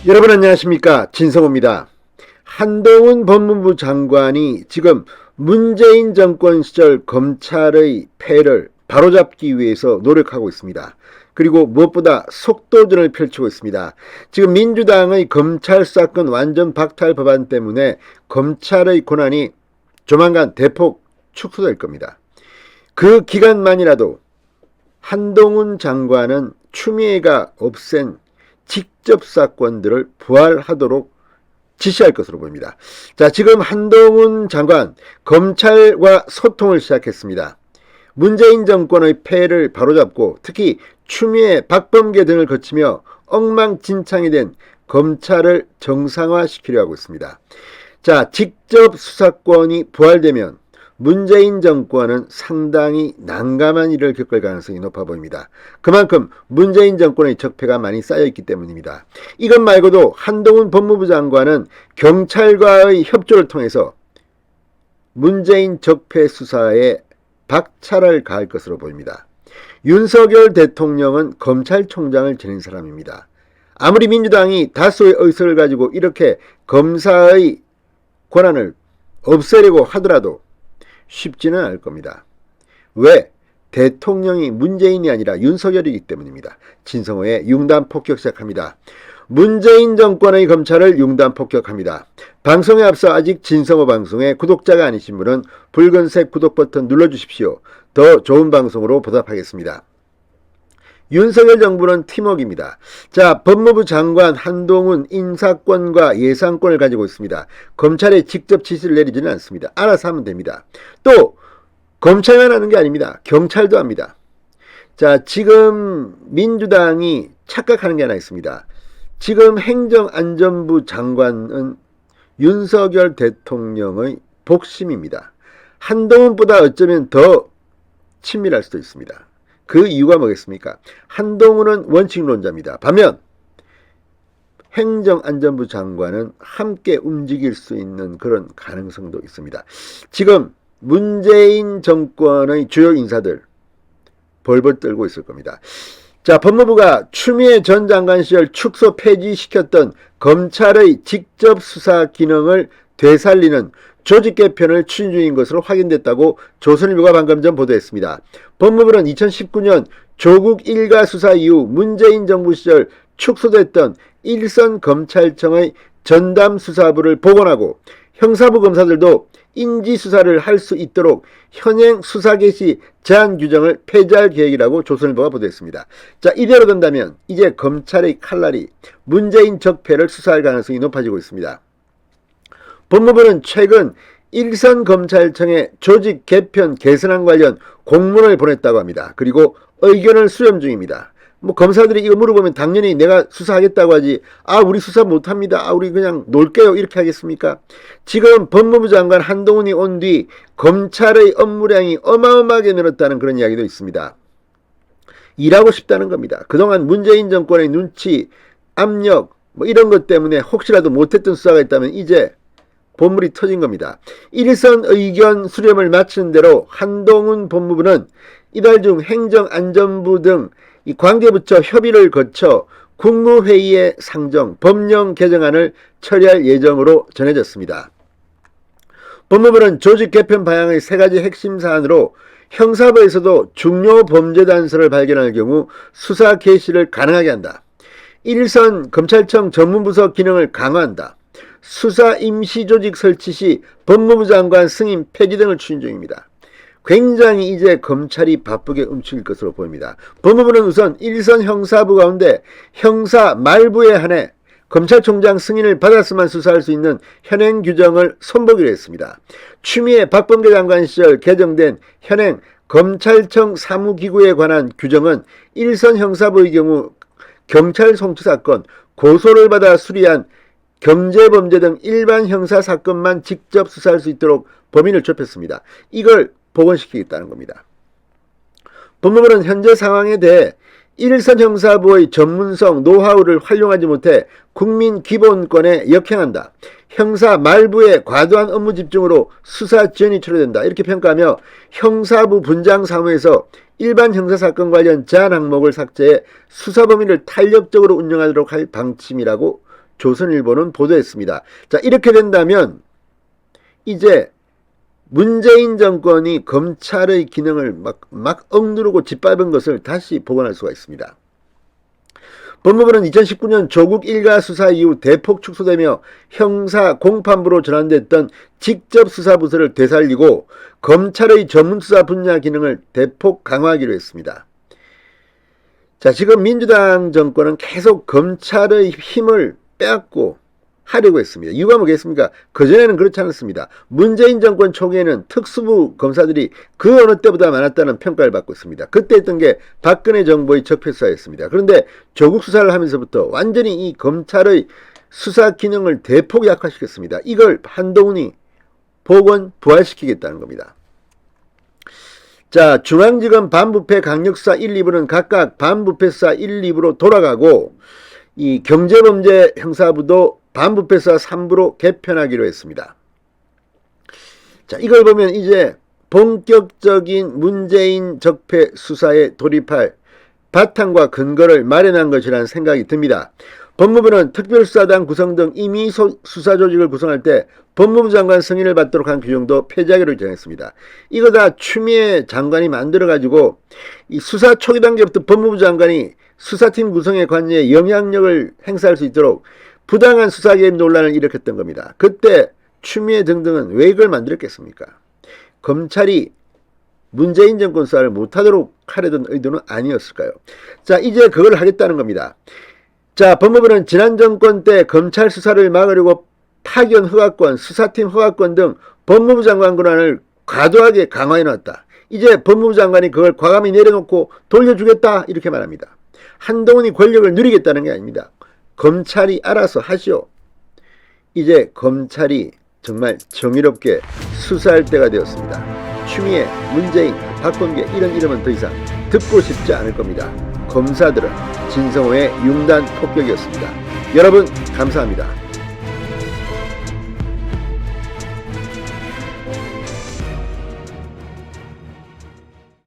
여러분 안녕하십니까, 진성호입니다. 한동훈 법무부 장관이 지금 문재인 정권 시절 검찰의 폐를 바로잡기 위해서 노력하고 있습니다. 그리고 무엇보다 속도전을 펼치고 있습니다. 지금 민주당의 검찰 수사권 완전 박탈 법안 때문에 검찰의 권한이 조만간 대폭 축소될 겁니다. 그 기간만이라도 한동훈 장관은 추미애가 없앤 직접 수사권들을 부활하도록 지시할 것으로 보입니다. 자, 지금 한동훈 장관 검찰과 소통을 시작했습니다. 문재인 정권의 폐해를 바로잡고 특히 추미애, 박범계 등을 거치며 엉망진창이 된 검찰을 정상화시키려 하고 있습니다. 자, 직접 수사권이 부활되면 문재인 정권은 상당히 난감한 일을 겪을 가능성이 높아 보입니다. 그만큼 문재인 정권의 적폐가 많이 쌓여있기 때문입니다. 이것 말고도 한동훈 법무부 장관은 경찰과의 협조를 통해서 문재인 적폐 수사에 박차를 가할 것으로 보입니다. 윤석열 대통령은 검찰총장을 지낸 사람입니다. 아무리 민주당이 다수의 의석을 가지고 이렇게 검사의 권한을 없애려고 하더라도 쉽지는 않을 겁니다. 왜? 대통령이 문재인이 아니라 윤석열이기 때문입니다. 진성호의 융단 폭격 시작합니다. 문재인 정권의 검찰을 융단 폭격합니다. 방송에 앞서 아직 진성호 방송에 구독자가 아니신 분은 붉은색 구독 버튼 눌러주십시오. 더 좋은 방송으로 보답하겠습니다. 윤석열 정부는 팀워크입니다. 자, 법무부 장관 한동훈 인사권과 예산권을 가지고 있습니다. 검찰에 직접 지시를 내리지는 않습니다. 알아서 하면 됩니다. 또 검찰만 하는 게 아닙니다. 경찰도 합니다. 자, 지금 민주당이 착각하는 게 하나 있습니다. 지금 행정안전부 장관은 윤석열 대통령의 복심입니다. 한동훈보다 어쩌면 더 친밀할 수도 있습니다. 그 이유가 뭐겠습니까? 한동훈은 원칙론자입니다. 반면 행정안전부 장관은 함께 움직일 수 있는 그런 가능성도 있습니다. 지금 문재인 정권의 주요 인사들 벌벌 떨고 있을 겁니다. 자, 법무부가 추미애 전 장관 시절 축소 폐지시켰던 검찰의 직접 수사 기능을 되살리는 조직 개편을 추진 중인 것으로 확인됐다고 조선일보가 방금 전 보도했습니다. 법무부는 2019년 조국 일가 수사 이후 문재인 정부 시절 축소됐던 일선 검찰청의 전담 수사부를 복원하고 형사부 검사들도 인지 수사를 할 수 있도록 현행 수사 개시 제한 규정을 폐지할 계획이라고 조선일보가 보도했습니다. 자, 이대로 된다면 이제 검찰의 칼날이 문재인 적폐를 수사할 가능성이 높아지고 있습니다. 법무부는 최근 일선 검찰청의 조직 개편 개선안 관련 공문을 보냈다고 합니다. 그리고 의견을 수렴 중입니다. 검사들이 이거 물어보면 당연히 내가 수사하겠다고 하지, 우리 수사 못합니다, 우리 그냥 놀게요, 이렇게 하겠습니까? 지금 법무부 장관 한동훈이 온 뒤 검찰의 업무량이 어마어마하게 늘었다는 그런 이야기도 있습니다. 일하고 싶다는 겁니다. 그동안 문재인 정권의 눈치, 압력 이런 것 때문에 혹시라도 못했던 수사가 있다면 이제 본물이 터진 겁니다. 일선 의견 수렴을 마치는 대로 한동훈 법무부는 이달 중 행정안전부 등 이 관계부처 협의를 거쳐 국무회의에 상정 법령 개정안을 처리할 예정으로 전해졌습니다. 법무부는 조직 개편 방향의 세 가지 핵심 사안으로 형사부에서도 중요 범죄 단서를 발견할 경우 수사 개시를 가능하게 한다. 일선 검찰청 전문부서 기능을 강화한다. 수사 임시조직 설치 시 법무부 장관 승인 폐지 등을 추진 중입니다. 굉장히 이제 검찰이 바쁘게 움직일 것으로 보입니다. 법무부는 우선 일선 형사부 가운데 형사 말부에 한해 검찰총장 승인을 받았으면 수사할 수 있는 현행 규정을 손보기로 했습니다. 추미애 박범계 장관 시절 개정된 현행 검찰청 사무기구에 관한 규정은 일선 형사부의 경우 경찰 송치 사건, 고소를 받아 수리한 경제범죄 등 일반 형사사건만 직접 수사할 수 있도록 범위를 좁혔습니다. 이걸 복원시키겠다는 겁니다. 법무부는 현재 상황에 대해 일선 형사부의 전문성, 노하우를 활용하지 못해 국민 기본권에 역행한다. 형사 말부의 과도한 업무 집중으로 수사 지연이 초래된다. 이렇게 평가하며 형사부 분장 사무에서 일반 형사사건 관련 제한 항목을 삭제해 수사 범위를 탄력적으로 운영하도록 할 방침이라고 조선일보는 보도했습니다. 자, 이렇게 된다면 이제 문재인 정권이 검찰의 기능을 막 억누르고 짓밟은 것을 다시 복원할 수가 있습니다. 법무부는 2019년 조국 일가 수사 이후 대폭 축소되며 형사 공판부로 전환됐던 직접 수사 부서를 되살리고 검찰의 전문 수사 분야 기능을 대폭 강화하기로 했습니다. 자, 지금 민주당 정권은 계속 검찰의 힘을 빼앗고 하려고 했습니다. 이유가 뭐겠습니까? 그전에는 그렇지 않았습니다. 문재인 정권 초기에는 특수부 검사들이 그 어느 때보다 많았다는 평가를 받고 있습니다. 그때 했던 게 박근혜 정부의 적폐수사였습니다. 그런데 조국 수사를 하면서부터 완전히 이 검찰의 수사 기능을 대폭 약화시켰습니다. 이걸 한동훈이 복원, 부활시키겠다는 겁니다. 자, 중앙지검 반부패 강력수사 1, 2부는 각각 반부패수사 1, 2부로 돌아가고 이 경제범죄 형사부도 반부패수사 3부로 개편하기로 했습니다. 자, 이걸 보면 이제 본격적인 문재인 적폐 수사에 돌입할 바탕과 근거를 마련한 것이라는 생각이 듭니다. 법무부는 특별수사단 구성 등 임의 수사 조직을 구성할 때 법무부 장관 승인을 받도록 한 규정도 폐지하기로 정했습니다. 이거 다 추미애 장관이 만들어가지고 이 수사 초기 단계부터 법무부 장관이 수사팀 구성에 관여해 영향력을 행사할 수 있도록 부당한 수사 개입 논란을 일으켰던 겁니다. 그때 추미애 등등은 왜 이걸 만들었겠습니까? 검찰이 문재인 정권 수사를 못하도록 하려던 의도는 아니었을까요? 자, 이제 그걸 하겠다는 겁니다. 자, 법무부는 지난 정권 때 검찰 수사를 막으려고 파견 허가권, 수사팀 허가권 등 법무부 장관 권한을 과도하게 강화해놨다. 이제 법무부 장관이 그걸 과감히 내려놓고 돌려주겠다 이렇게 말합니다. 한동훈이 권력을 누리겠다는 게 아닙니다. 검찰이 알아서 하시오. 이제 검찰이 정말 정의롭게 수사할 때가 되었습니다. 추미애, 문재인, 박범계 이런 이름은 더 이상 듣고 싶지 않을 겁니다. 검사들은 진성호의 융단 폭격이었습니다. 여러분 감사합니다.